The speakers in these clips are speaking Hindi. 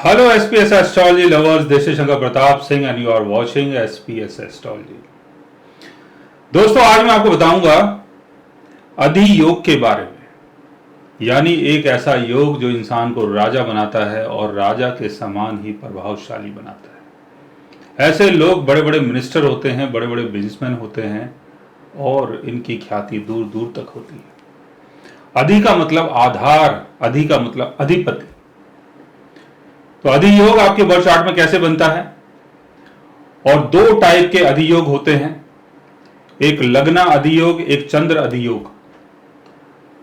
Hello SPS Astrology lovers, this is Shankar Pratap Singh and you are watching SPS Astrology। दोस्तों आज मैं आपको बताऊंगा अधियोग के बारे में, यानी एक ऐसा योग जो इंसान को राजा बनाता है और राजा के समान ही प्रभावशाली बनाता है। ऐसे लोग बड़े बड़े मिनिस्टर होते हैं, बड़े बड़े बिजनेसमैन होते हैं और इनकी ख्याति दूर दूर तक होती है। अधि का मतलब आधार, अधि का मतलब अधिपति। तो अधियोग आपके बर्थ चार्ट में कैसे बनता है? और दो टाइप के अधियोग होते हैं, एक लग्ना अधियोग, एक चंद्र अधियोग।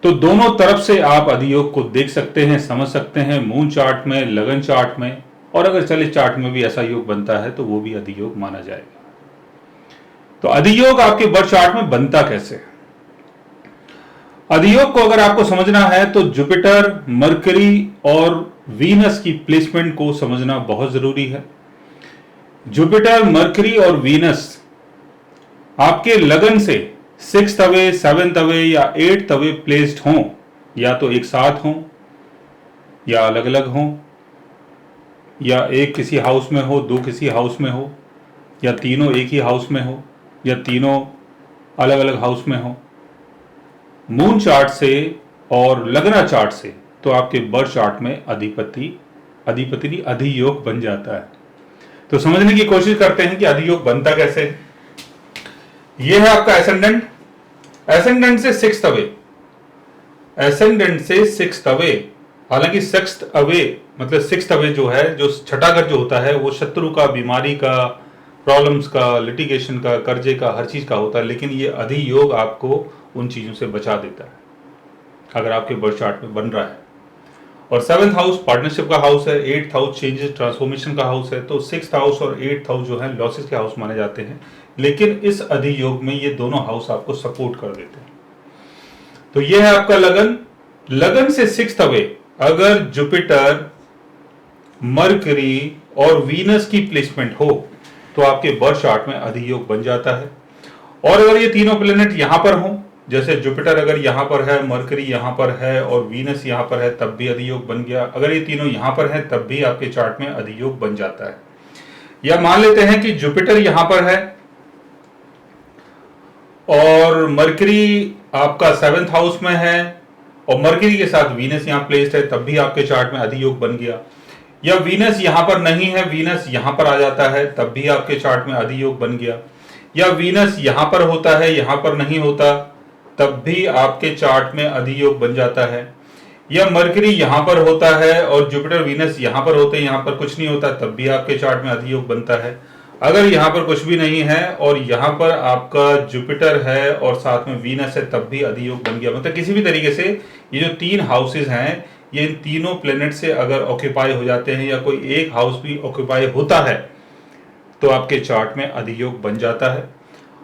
तो दोनों तरफ से आप अधियोग को देख सकते हैं, समझ सकते हैं, मून चार्ट में, लगन चार्ट में, और अगर चले चार्ट में भी ऐसा योग बनता है तो वो भी अधियोग माना जाएगा। तो अधियोग आपके बर्थ चार्ट में बनता कैसे? अधियोग को अगर आपको समझना है तो जुपिटर, मरकरी और वीनस की प्लेसमेंट को समझना बहुत जरूरी है। जुपिटर, मरकरी और वीनस आपके लगन से 6th अवे, 7th अवे या 8th अवे प्लेस्ड हों, या तो एक साथ हों या अलग अलग हों, या एक किसी हाउस में हो, दो किसी हाउस में हो, या तीनों एक ही हाउस में हो, या तीनों अलग अलग हाउस में हो, मून चार्ट से और लगना चार्ट से, तो आपके बर्थ चार्ट में अधिपति अधियोग बन जाता है। तो समझने की कोशिश करते हैं कि अधियोग बनता कैसे। यह है आपका एसेंडेंट, एसेंडेंट से 6th अवे, एसेंडेंट से 6th अवे। हालांकि 6th अवे मतलब 6th अवे जो है, जो छठा घर जो होता है, वो शत्रु का, बीमारी का, प्रॉब्लम्स का, लिटिगेशन का, कर्जे का, हर चीज का होता है। लेकिन ये अधियोग आपको उन चीजों से बचा देता है अगर आपके बर्थ चार्ट में बन रहा है। और 7th हाउस पार्टनरशिप का हाउस है, 8th हाउस चेंजेस ट्रांसफॉर्मेशन का हाउस है। तो 6th हाउस और 8th हाउस जो है लॉसेस के हाउस माने जाते हैं। लेकिन इस अधियोग में ये दोनों हाउस आपको सपोर्ट कर देते हैं। तो ये है आपका लगन, लगन से 6th अवे अगर जुपिटर, मरकरी और वीनस की प्लेसमेंट हो तो आपके बर्थ चार्ट में अधियोग बन जाता है। और अगर ये तीनों प्लेनेट यहां पर हों, जैसे जुपिटर अगर यहां पर है, मरकरी यहां पर है और वीनस यहां पर है, तब भी अधियोग बन गया। अगर ये तीनों यहां पर हैं तब भी आपके चार्ट में अधियोग बन जाता है। या मान लेते हैं कि जुपिटर यहां पर है और मरकरी आपका 7th हाउस में है और मरकरी के साथ वीनस यहां प्लेस्ड है, तब भी आपके चार्ट में अधियोग बन गया। या वीनस यहां पर नहीं है, वीनस यहां पर आ जाता है, तब भी आपके चार्ट में अधियोग बन गया। या वीनस यहां पर होता है, यहां पर नहीं होता, तब भी आपके चार्ट में अधियोग बन जाता है। या मरकरी यहां पर होता है और जुपिटर, वीनस यहां पर होते हैं, यहां पर कुछ नहीं होता, तब भी आपके चार्ट में अधियोग बनता है। अगर यहां पर कुछ भी नहीं है और यहां पर आपका जुपिटर है और साथ में वीनस है, तब भी अधियोग बन गया। मतलब किसी भी तरीके से ये जो 3 हाउसेज हैं, ये इन तीनों प्लेनेट से अगर ऑक्यूपाई हो जाते हैं या कोई एक हाउस भी ऑक्यूपाई होता है तो आपके चार्ट में अधियोग बन जाता है।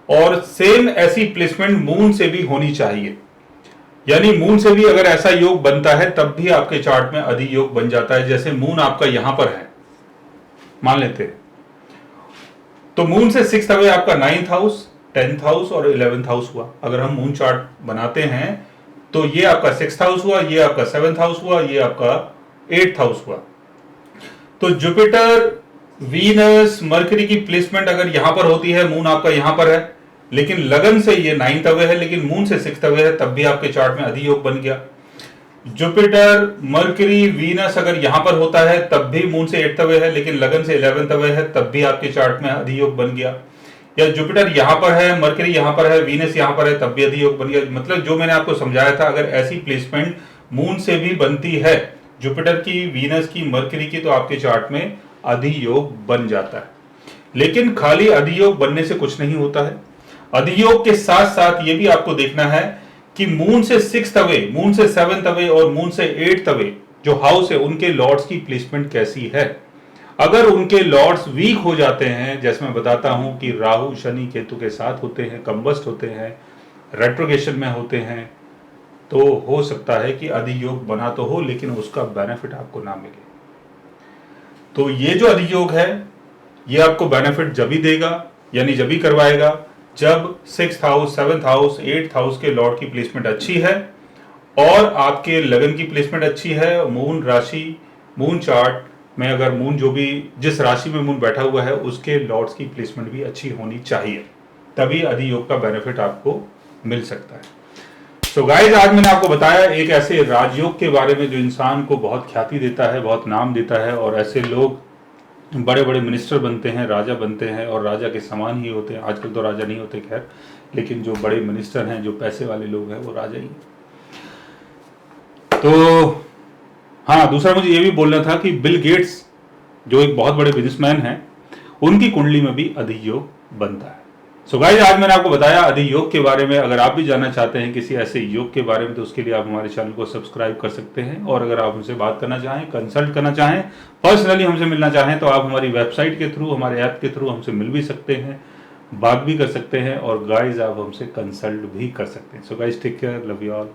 और सेम ऐसी प्लेसमेंट मून से भी होनी चाहिए, यानी मून से भी अगर ऐसा योग बनता है तब भी आपके चार्ट में अधियोग बन जाता है। जैसे मून आपका यहां पर है मान लेते हैं, तो मून से 6th अवे आपका 9th हाउस, 10th हाउस और 11th हाउस हुआ। अगर हम मून चार्ट बनाते हैं तो ये आपका 6th हाउस हुआ, ये आपका 7th हाउस हुआ, ये आपका 8th हाउस हुआ। तो जुपिटर, वीनस, मरकरी की प्लेसमेंट अगर यहां पर होती है, मून आपका यहां पर है, लेकिन लगन से ये 9th अवे है, लेकिन मून से 6th अवे है, तब भी आपके चार्ट में अधियोग बन गया। जुपिटर, मरकरी, वीनस अगर यहां पर होता है तब भी मून से 8th अवे है, लेकिन लगन से 11th अवे है, तब भी आपके चार्ट में अधियोग बन गया। या जुपिटर यहां पर है, मरकरी यहां पर है, वीनस यहां पर है, तब भी अधियोग बन गया। मतलब जो मैंने आपको समझाया था, अगर ऐसी प्लेसमेंट मून से भी बनती है, जुपिटर की, वीनस की, मरकरी की, तो आपके चार्ट में अधियोग बन जाता है। लेकिन खाली अधियोग बनने से कुछ नहीं होता है। अधियोग के साथ साथ ये भी आपको देखना है कि मून से 6th अवे, मून से 7th अवे और मून से 8th अवे जो हाउस है, उनके लॉर्ड्स की प्लेसमेंट कैसी है। अगर उनके लॉर्ड्स वीक हो जाते हैं, जैसे मैं बताता हूं कि राहु, शनि, केतु के साथ होते हैं, कंबस्ट होते हैं, रेट्रोगेशन में होते हैं, तो हो सकता है कि अधियोग बना तो हो लेकिन उसका बेनिफिट आपको ना मिले। तो ये जो अधियोग है ये आपको बेनिफिट जब ही देगा, यानी जब ही करवाएगा, जब 6th house, 7th house, 8th house के लॉर्ड की प्लेसमेंट अच्छी है और आपके लगन की प्लेसमेंट अच्छी है, मून राशि, मून चार्ट में अगर मून जो भी जिस राशि में मून बैठा हुआ है उसके लॉर्ड्स की प्लेसमेंट भी अच्छी होनी चाहिए, तभी अधियोग का बेनिफिट आपको मिल सकता है। सो गाइस, आज मैंने आपको बताया एक ऐसे राजयोग के बारे में जो इंसान को बहुत ख्याति देता है, बहुत नाम देता है, और ऐसे लोग बड़े बड़े मिनिस्टर बनते हैं, राजा बनते हैं और राजा के समान ही होते हैं। आजकल तो राजा नहीं होते खैर, लेकिन जो बड़े मिनिस्टर हैं, जो पैसे वाले लोग हैं, वो राजा ही। तो हाँ, दूसरा मुझे ये भी बोलना था कि बिल गेट्स जो एक बहुत बड़े बिजनेसमैन हैं, उनकी कुंडली में भी अधियोग बनता है। सो गाइस, आज मैंने आपको बताया अधियोग के बारे में। अगर आप भी जानना चाहते हैं किसी ऐसे योग के बारे में, तो उसके लिए आप हमारे चैनल को सब्सक्राइब कर सकते हैं। और अगर आप हमसे बात करना चाहें, कंसल्ट करना चाहें, पर्सनली हमसे मिलना चाहें, तो आप हमारी वेबसाइट के थ्रू, हमारे ऐप के थ्रू हमसे मिल भी सकते हैं, बात भी कर सकते हैं, और गाइस आप हमसे कंसल्ट भी कर सकते हैं। So guys, take care, love you all.